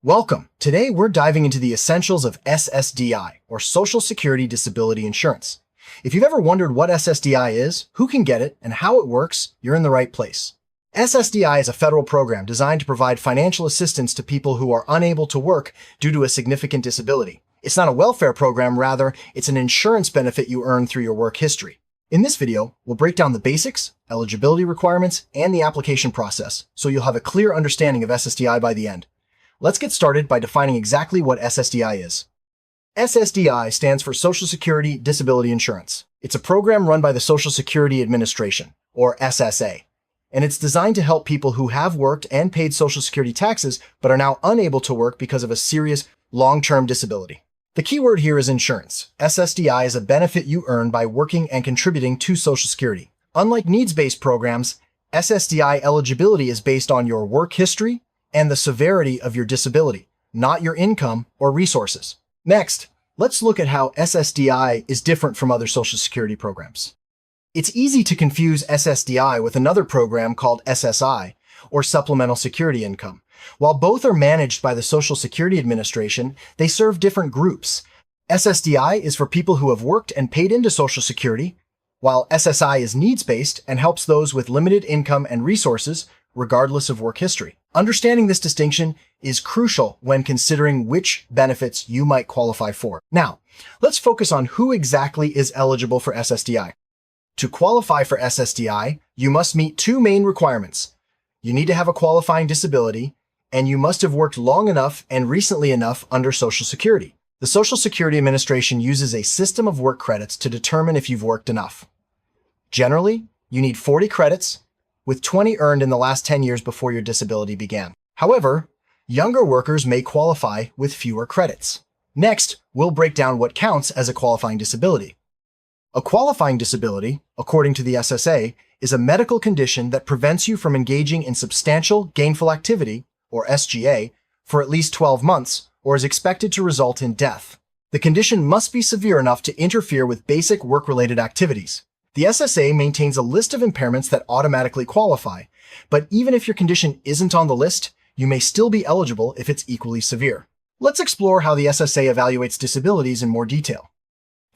Welcome. Today we're diving into the essentials of SSDI, or Social Security Disability Insurance. If you've ever wondered what SSDI is, who can get it, and how it works, you're in the right place. SSDI is a federal program designed to provide financial assistance to people who are unable to work due to a significant disability. It's not a welfare program, rather, it's an insurance benefit you earn through your work history. In this video, we'll break down the basics, eligibility requirements, and the application process, so you'll have a clear understanding of SSDI by the end. Let's get started by defining exactly what SSDI is. SSDI stands for Social Security Disability Insurance. It's a program run by the Social Security Administration, or SSA, and it's designed to help people who have worked and paid Social Security taxes but are now unable to work because of a serious, long-term disability. The key word here is insurance. SSDI is a benefit you earn by working and contributing to Social Security. Unlike needs-based programs, SSDI eligibility is based on your work history and the severity of your disability, not your income or resources. Next, let's look at how SSDI is different from other Social Security programs. It's easy to confuse SSDI with another program called SSI, or Supplemental Security Income. While both are managed by the Social Security Administration, they serve different groups. SSDI is for people who have worked and paid into Social Security, while SSI is needs-based and helps those with limited income and resources, regardless of work history. Understanding this distinction is crucial when considering which benefits you might qualify for. Now, let's focus on who exactly is eligible for SSDI. To qualify for SSDI, you must meet two main requirements. You need to have a qualifying disability, and you must have worked long enough and recently enough under Social Security. The Social Security Administration uses a system of work credits to determine if you've worked enough. Generally, you need 40 credits, with 20 earned in the last 10 years before your disability began. However, younger workers may qualify with fewer credits. Next, we'll break down what counts as a qualifying disability. A qualifying disability, according to the SSA, is a medical condition that prevents you from engaging in substantial gainful activity, or SGA, for at least 12 months, or is expected to result in death. The condition must be severe enough to interfere with basic work-related activities. The SSA maintains a list of impairments that automatically qualify, but even if your condition isn't on the list, you may still be eligible if it's equally severe. Let's explore how the SSA evaluates disabilities in more detail.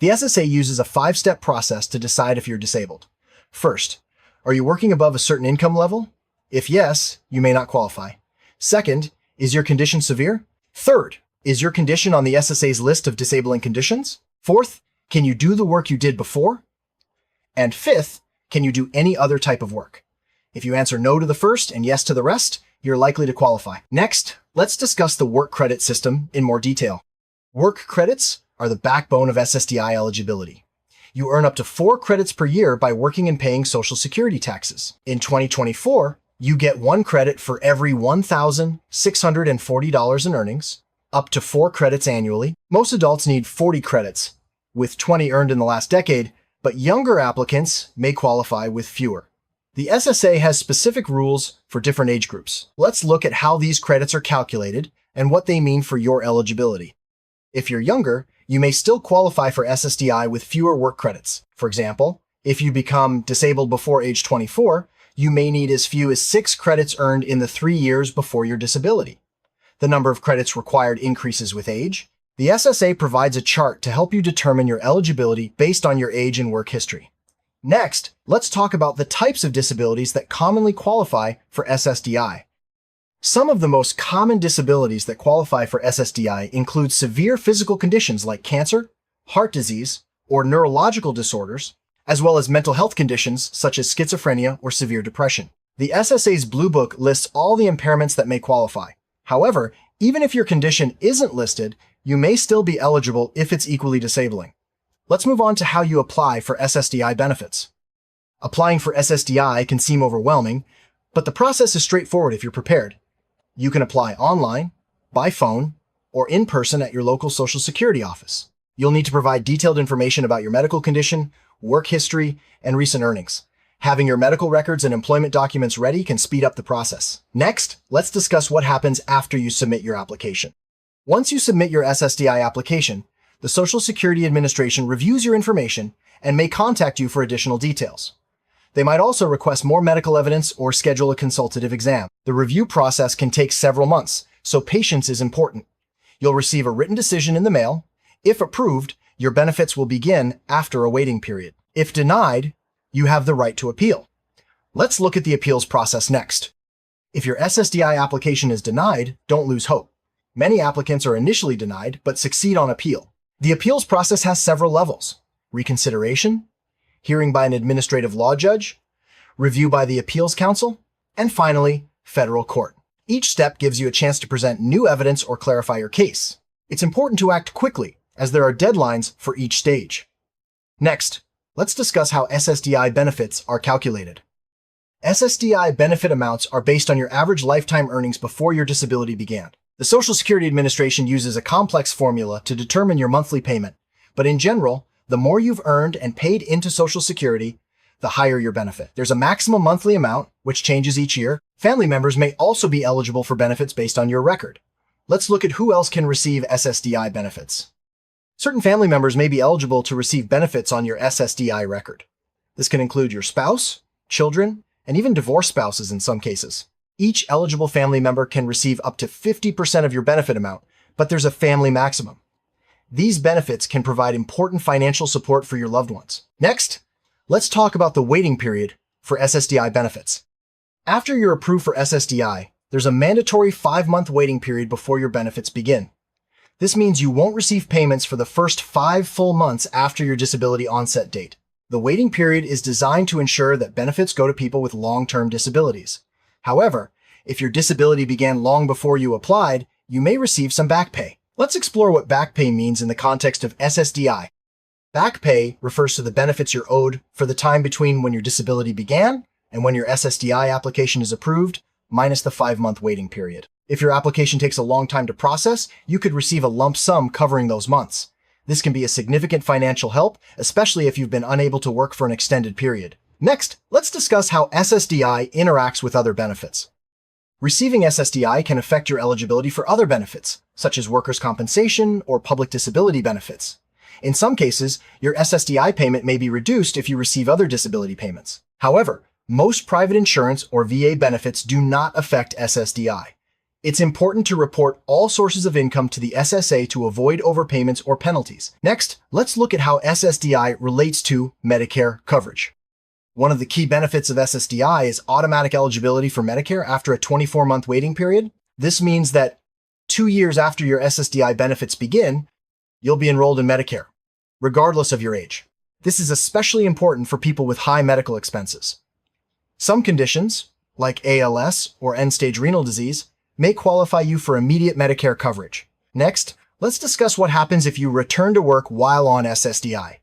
The SSA uses a 5-step process to decide if you're disabled. First, are you working above a certain income level? If yes, you may not qualify. Second, is your condition severe? Third, is your condition on the SSA's list of disabling conditions? Fourth, can you do the work you did before? And fifth, can you do any other type of work? If you answer no to the first and yes to the rest, you're likely to qualify. Next, let's discuss the work credit system in more detail. Work credits are the backbone of SSDI eligibility. You earn up to 4 credits per year by working and paying Social Security taxes. In 2024, you get 1 credit for every $1,640 in earnings, up to 4 credits annually. Most adults need 40 credits, with 20 earned in the last decade, but younger applicants may qualify with fewer. The SSA has specific rules for different age groups. Let's look at how these credits are calculated and what they mean for your eligibility. If you're younger, you may still qualify for SSDI with fewer work credits. For example, if you become disabled before age 24, you may need as few as 6 credits earned in the 3 years before your disability. The number of credits required increases with age. The SSA provides a chart to help you determine your eligibility based on your age and work history. Next, let's talk about the types of disabilities that commonly qualify for SSDI. Some of the most common disabilities that qualify for SSDI include severe physical conditions like cancer, heart disease, or neurological disorders, as well as mental health conditions such as schizophrenia or severe depression. The SSA's Blue Book lists all the impairments that may qualify. However, even if your condition isn't listed, you may still be eligible if it's equally disabling. Let's move on to how you apply for SSDI benefits. Applying for SSDI can seem overwhelming, but the process is straightforward if you're prepared. You can apply online, by phone, or in person at your local Social Security office. You'll need to provide detailed information about your medical condition, work history, and recent earnings. Having your medical records and employment documents ready can speed up the process. Next, let's discuss what happens after you submit your application. Once you submit your SSDI application, the Social Security Administration reviews your information and may contact you for additional details. They might also request more medical evidence or schedule a consultative exam. The review process can take several months, so patience is important. You'll receive a written decision in the mail. If approved, your benefits will begin after a waiting period. If denied, you have the right to appeal. Let's look at the appeals process next. If your SSDI application is denied, don't lose hope. Many applicants are initially denied, but succeed on appeal. The appeals process has several levels: reconsideration, hearing by an administrative law judge, review by the appeals council, and finally, federal court. Each step gives you a chance to present new evidence or clarify your case. It's important to act quickly, as there are deadlines for each stage. Next, let's discuss how SSDI benefits are calculated. SSDI benefit amounts are based on your average lifetime earnings before your disability began. The Social Security Administration uses a complex formula to determine your monthly payment, but in general, the more you've earned and paid into Social Security, the higher your benefit. There's a maximum monthly amount, which changes each year. Family members may also be eligible for benefits based on your record. Let's look at who else can receive SSDI benefits. Certain family members may be eligible to receive benefits on your SSDI record. This can include your spouse, children, and even divorced spouses in some cases. Each eligible family member can receive up to 50% of your benefit amount, but there's a family maximum. These benefits can provide important financial support for your loved ones. Next, let's talk about the waiting period for SSDI benefits. After you're approved for SSDI, there's a mandatory 5-month waiting period before your benefits begin. This means you won't receive payments for the first 5 full months after your disability onset date. The waiting period is designed to ensure that benefits go to people with long-term disabilities. However, if your disability began long before you applied, you may receive some back pay. Let's explore what back pay means in the context of SSDI. Back pay refers to the benefits you're owed for the time between when your disability began and when your SSDI application is approved, minus the 5-month waiting period. If your application takes a long time to process, you could receive a lump sum covering those months. This can be a significant financial help, especially if you've been unable to work for an extended period. Next, let's discuss how SSDI interacts with other benefits. Receiving SSDI can affect your eligibility for other benefits, such as workers' compensation or public disability benefits. In some cases, your SSDI payment may be reduced if you receive other disability payments. However, most private insurance or VA benefits do not affect SSDI. It's important to report all sources of income to the SSA to avoid overpayments or penalties. Next, let's look at how SSDI relates to Medicare coverage. One of the key benefits of SSDI is automatic eligibility for Medicare after a 24-month waiting period. This means that 2 years after your SSDI benefits begin, you'll be enrolled in Medicare, regardless of your age. This is especially important for people with high medical expenses. Some conditions, like ALS or end-stage renal disease, may qualify you for immediate Medicare coverage. Next, let's discuss what happens if you return to work while on SSDI.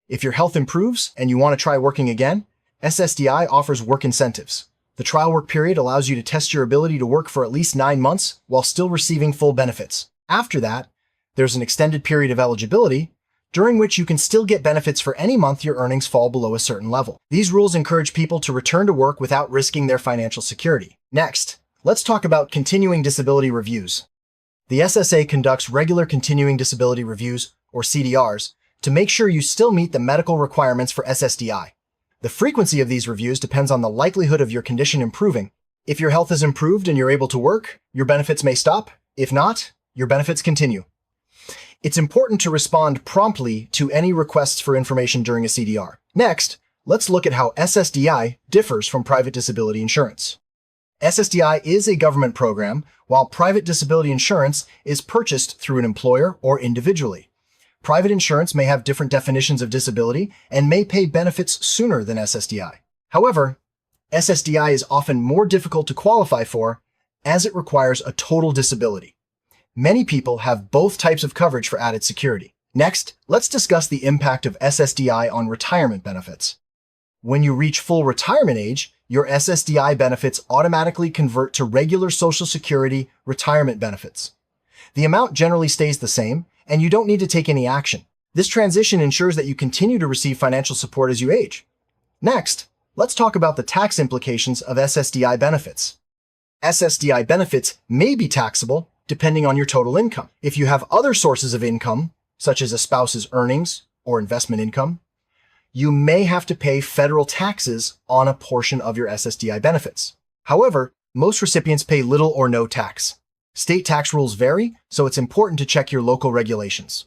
If your health improves and you want to try working again, SSDI offers work incentives. The trial work period allows you to test your ability to work for at least 9 months while still receiving full benefits. After that, there's an extended period of eligibility, during which you can still get benefits for any month your earnings fall below a certain level. These rules encourage people to return to work without risking their financial security. Next, let's talk about continuing disability reviews. The SSA conducts regular continuing disability reviews, or CDRs, to make sure you still meet the medical requirements for SSDI. The frequency of these reviews depends on the likelihood of your condition improving. If your health is improved and you're able to work, your benefits may stop. If not, your benefits continue. It's important to respond promptly to any requests for information during a CDR. Next, let's look at how SSDI differs from private disability insurance. SSDI is a government program, while private disability insurance is purchased through an employer or individually. Private insurance may have different definitions of disability and may pay benefits sooner than SSDI. However, SSDI is often more difficult to qualify for as it requires a total disability. Many people have both types of coverage for added security. Next, let's discuss the impact of SSDI on retirement benefits. When you reach full retirement age, your SSDI benefits automatically convert to regular Social Security retirement benefits. The amount generally stays the same, and you don't need to take any action. This transition ensures that you continue to receive financial support as you age. Next, let's talk about the tax implications of SSDI benefits. SSDI benefits may be taxable depending on your total income. If you have other sources of income, such as a spouse's earnings or investment income, you may have to pay federal taxes on a portion of your SSDI benefits. However, most recipients pay little or no tax. State tax rules vary, so it's important to check your local regulations.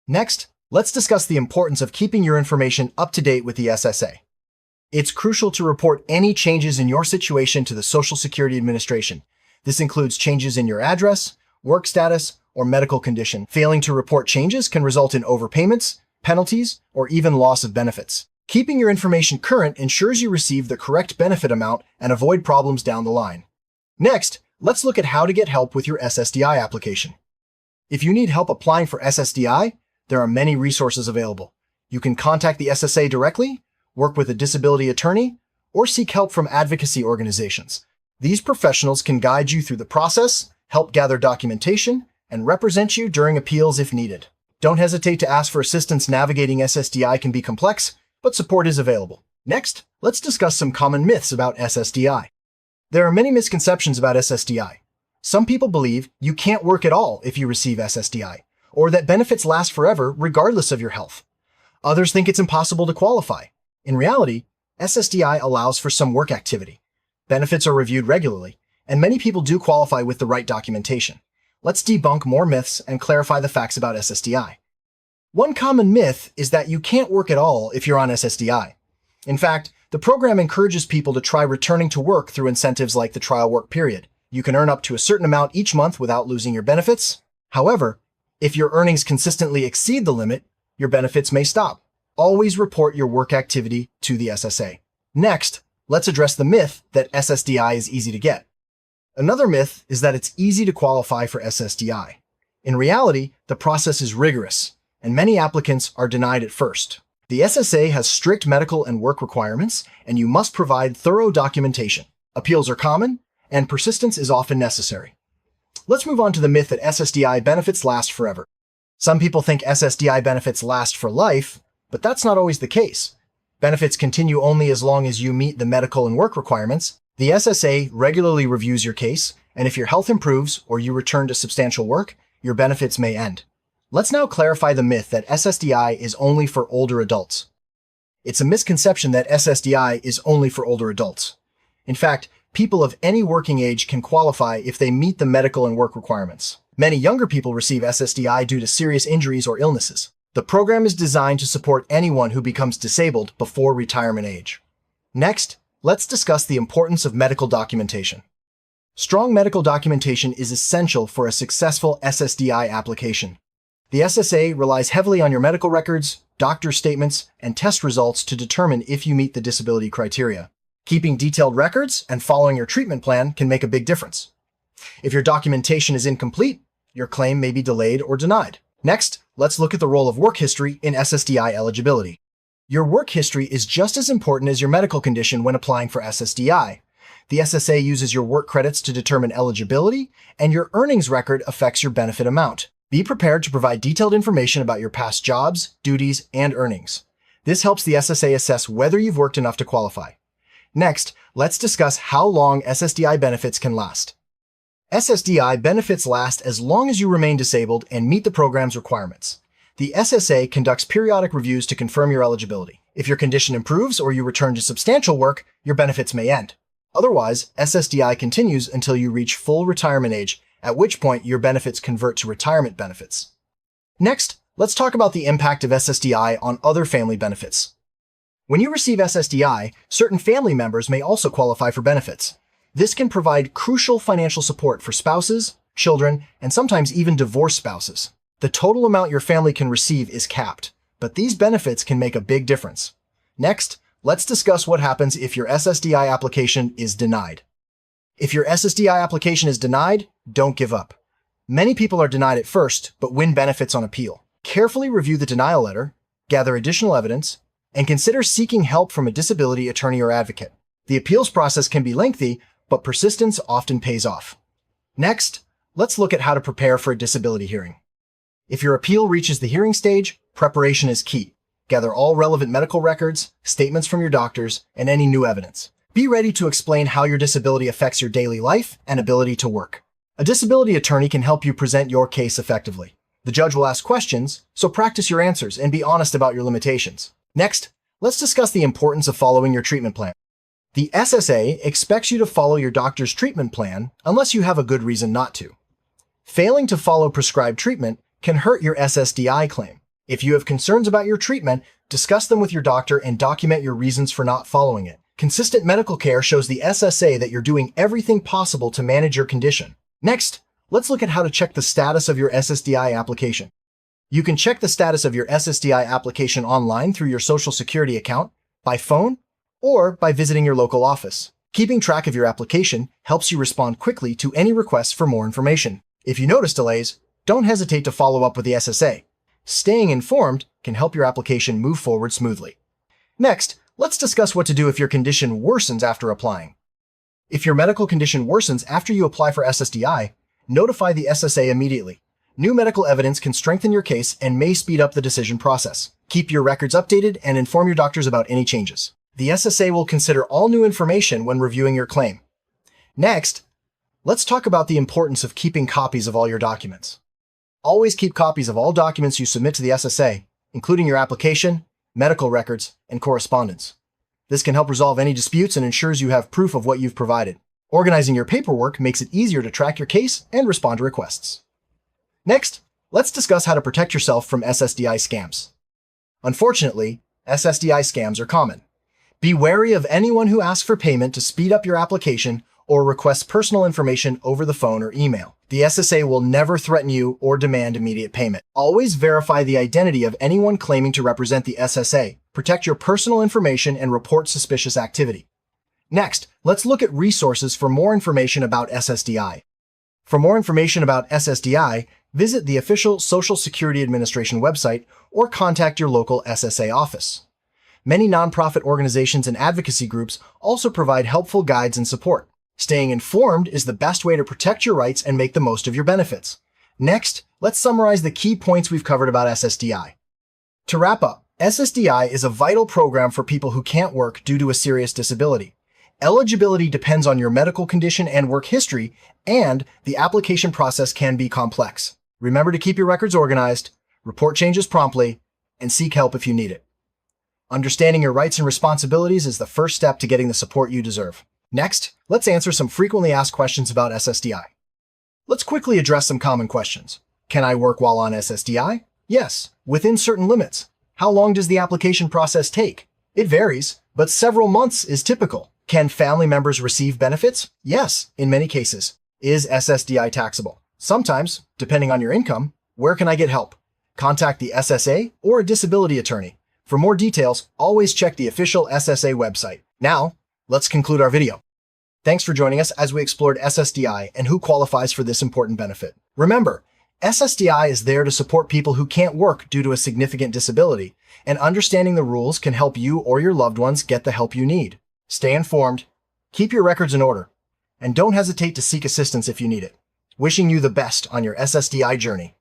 Next, let's discuss the importance of keeping your information up to date with the SSA. It's crucial to report any changes in your situation to the Social Security Administration. This includes changes in your address, work status, or medical condition. Failing to report changes can result in overpayments, penalties, or even loss of benefits. Keeping your information current ensures you receive the correct benefit amount and avoid problems down the line. Next, let's look at how to get help with your SSDI application. If you need help applying for SSDI, there are many resources available. You can contact the SSA directly, work with a disability attorney, or seek help from advocacy organizations. These professionals can guide you through the process, help gather documentation, and represent you during appeals if needed. Don't hesitate to ask for assistance. Navigating SSDI can be complex, but support is available. Next, let's discuss some common myths about SSDI. There are many misconceptions about SSDI. Some people believe you can't work at all if you receive SSDI, or that benefits last forever regardless of your health. Others think it's impossible to qualify. In reality, SSDI allows for some work activity. Benefits are reviewed regularly, and many people do qualify with the right documentation. Let's debunk more myths and clarify the facts about SSDI. One common myth is that you can't work at all if you're on SSDI. In fact, the program encourages people to try returning to work through incentives like the trial work period. You can earn up to a certain amount each month without losing your benefits. However, if your earnings consistently exceed the limit, your benefits may stop. Always report your work activity to the SSA. Next, let's address the myth that SSDI is easy to get. Another myth is that it's easy to qualify for SSDI. In reality, the process is rigorous, and many applicants are denied at first. The SSA has strict medical and work requirements, and you must provide thorough documentation. Appeals are common, and persistence is often necessary. Let's move on to the myth that SSDI benefits last forever. Some people think SSDI benefits last for life, but that's not always the case. Benefits continue only as long as you meet the medical and work requirements. The SSA regularly reviews your case, and if your health improves or you return to substantial work, your benefits may end. Let's now clarify the myth that SSDI is only for older adults. It's a misconception that SSDI is only for older adults. In fact, people of any working age can qualify if they meet the medical and work requirements. Many younger people receive SSDI due to serious injuries or illnesses. The program is designed to support anyone who becomes disabled before retirement age. Next, let's discuss the importance of medical documentation. Strong medical documentation is essential for a successful SSDI application. The SSA relies heavily on your medical records, doctor's statements, and test results to determine if you meet the disability criteria. Keeping detailed records and following your treatment plan can make a big difference. If your documentation is incomplete, your claim may be delayed or denied. Next, let's look at the role of work history in SSDI eligibility. Your work history is just as important as your medical condition when applying for SSDI. The SSA uses your work credits to determine eligibility, and your earnings record affects your benefit amount. Be prepared to provide detailed information about your past jobs, duties, and earnings. This helps the SSA assess whether you've worked enough to qualify. Next, let's discuss how long SSDI benefits can last. SSDI benefits last as long as you remain disabled and meet the program's requirements. The SSA conducts periodic reviews to confirm your eligibility. If your condition improves or you return to substantial work, your benefits may end. Otherwise, SSDI continues until you reach full retirement age, at which point your benefits convert to retirement benefits. Next, let's talk about the impact of SSDI on other family benefits. When you receive SSDI, certain family members may also qualify for benefits. This can provide crucial financial support for spouses, children, and sometimes even divorced spouses. The total amount your family can receive is capped, but these benefits can make a big difference. Next, let's discuss what happens if your SSDI application is denied. If your SSDI application is denied, don't give up. Many people are denied at first, but win benefits on appeal. Carefully review the denial letter, gather additional evidence, and consider seeking help from a disability attorney or advocate. The appeals process can be lengthy, but persistence often pays off. Next, let's look at how to prepare for a disability hearing. If your appeal reaches the hearing stage, preparation is key. Gather all relevant medical records, statements from your doctors, and any new evidence. Be ready to explain how your disability affects your daily life and ability to work. A disability attorney can help you present your case effectively. The judge will ask questions, so practice your answers and be honest about your limitations. Next, let's discuss the importance of following your treatment plan. The SSA expects you to follow your doctor's treatment plan unless you have a good reason not to. Failing to follow prescribed treatment can hurt your SSDI claim. If you have concerns about your treatment, discuss them with your doctor and document your reasons for not following it. Consistent medical care shows the SSA that you're doing everything possible to manage your condition. Next, let's look at how to check the status of your SSDI application. You can check the status of your SSDI application online through your Social Security account, by phone, or by visiting your local office. Keeping track of your application helps you respond quickly to any requests for more information. If you notice delays, don't hesitate to follow up with the SSA. Staying informed can help your application move forward smoothly. Next, let's discuss what to do if your condition worsens after applying. If your medical condition worsens after you apply for SSDI, notify the SSA immediately. New medical evidence can strengthen your case and may speed up the decision process. Keep your records updated and inform your doctors about any changes. The SSA will consider all new information when reviewing your claim. Next, let's talk about the importance of keeping copies of all your documents. Always keep copies of all documents you submit to the SSA, including your application, medical records, and correspondence. This can help resolve any disputes and ensures you have proof of what you've provided. Organizing your paperwork makes it easier to track your case and respond to requests. Next, let's discuss how to protect yourself from SSDI scams. Unfortunately, SSDI scams are common. Be wary of anyone who asks for payment to speed up your application or requests personal information over the phone or email. The SSA will never threaten you or demand immediate payment. Always verify the identity of anyone claiming to represent the SSA. Protect your personal information and report suspicious activity. Next, let's look at resources for more information about SSDI. For more information about SSDI, visit the official Social Security Administration website or contact your local SSA office. Many nonprofit organizations and advocacy groups also provide helpful guides and support. Staying informed is the best way to protect your rights and make the most of your benefits. Next, let's summarize the key points we've covered about SSDI. To wrap up, SSDI is a vital program for people who can't work due to a serious disability. Eligibility depends on your medical condition and work history, and the application process can be complex. Remember to keep your records organized, report changes promptly, and seek help if you need it. Understanding your rights and responsibilities is the first step to getting the support you deserve. Next, let's answer some frequently asked questions about SSDI. Let's quickly address some common questions. Can I work while on SSDI? Yes, within certain limits. How long does the application process take? It varies, but several months is typical. Can family members receive benefits? Yes, in many cases. Is SSDI taxable? Sometimes, depending on your income. Where can I get help? Contact the SSA or a disability attorney. For more details, always check the official SSA website. Now, let's conclude our video. Thanks for joining us as we explored SSDI and who qualifies for this important benefit. Remember, SSDI is there to support people who can't work due to a significant disability, and understanding the rules can help you or your loved ones get the help you need. Stay informed, keep your records in order, and don't hesitate to seek assistance if you need it. Wishing you the best on your SSDI journey.